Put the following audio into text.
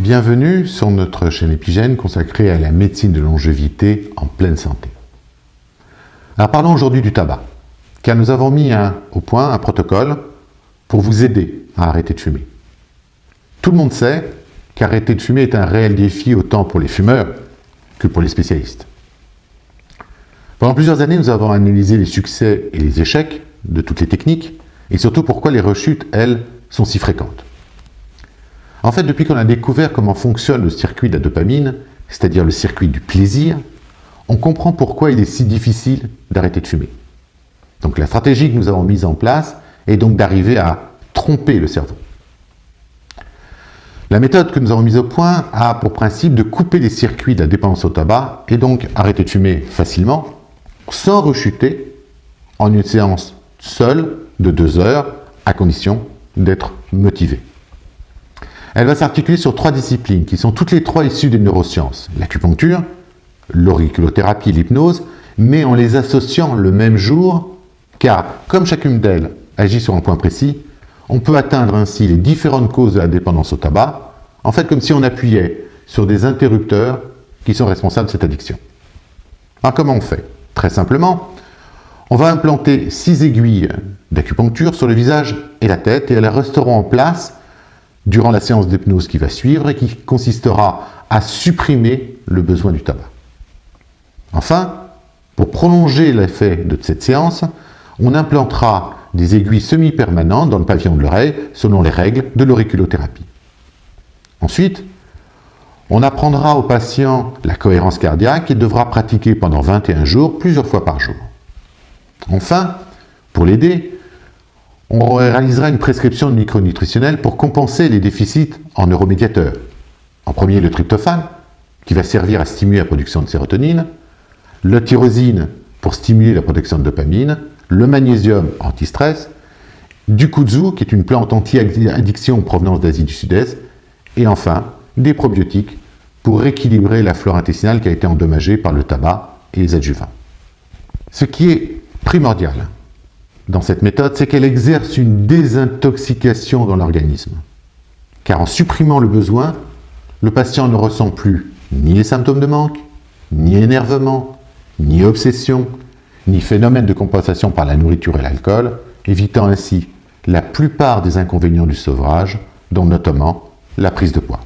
Bienvenue sur notre chaîne Épigène consacrée à la médecine de longévité en pleine santé. Alors parlons aujourd'hui du tabac, car nous avons mis au point un protocole pour vous aider à arrêter de fumer. Tout le monde sait qu'arrêter de fumer est un réel défi autant pour les fumeurs que pour les spécialistes. Pendant plusieurs années, nous avons analysé les succès et les échecs de toutes les techniques et surtout pourquoi les rechutes, elles, sont si fréquentes. En fait, depuis qu'on a découvert comment fonctionne le circuit de la dopamine, c'est-à-dire le circuit du plaisir, on comprend pourquoi il est si difficile d'arrêter de fumer. Donc la stratégie que nous avons mise en place est donc d'arriver à tromper le cerveau. La méthode que nous avons mise au point a pour principe de couper les circuits de la dépendance au tabac et donc arrêter de fumer facilement, sans rechuter, en une séance seule de 2 heures, à condition d'être motivé. Elle va s'articuler sur 3 disciplines qui sont toutes les 3 issues des neurosciences. L'acupuncture, l'auriculothérapie et l'hypnose, mais en les associant le même jour, car comme chacune d'elles agit sur un point précis, on peut atteindre ainsi les différentes causes de la dépendance au tabac, en fait comme si on appuyait sur des interrupteurs qui sont responsables de cette addiction. Alors comment on fait? Très simplement, on va implanter 6 aiguilles d'acupuncture sur le visage et la tête et elles resteront en place durant la séance d'hypnose qui va suivre et qui consistera à supprimer le besoin du tabac. Enfin, pour prolonger l'effet de cette séance, on implantera des aiguilles semi-permanentes dans le pavillon de l'oreille selon les règles de l'auriculothérapie. Ensuite, on apprendra au patient la cohérence cardiaque qu'il devra pratiquer pendant 21 jours, plusieurs fois par jour. Enfin, pour l'aider, on réalisera une prescription micronutritionnelle pour compenser les déficits en neuromédiateurs. En premier, le tryptophane, qui va servir à stimuler la production de sérotonine, le tyrosine pour stimuler la production de dopamine, le magnésium anti-stress, du kudzu, qui est une plante anti-addiction en provenance d'Asie du Sud-Est, et enfin, des probiotiques pour rééquilibrer la flore intestinale qui a été endommagée par le tabac et les adjuvants. Ce qui est primordial dans cette méthode, c'est qu'elle exerce une désintoxication dans l'organisme. Car en supprimant le besoin, le patient ne ressent plus ni les symptômes de manque, ni énervement, ni obsession, ni phénomène de compensation par la nourriture et l'alcool, évitant ainsi la plupart des inconvénients du sevrage, dont notamment la prise de poids.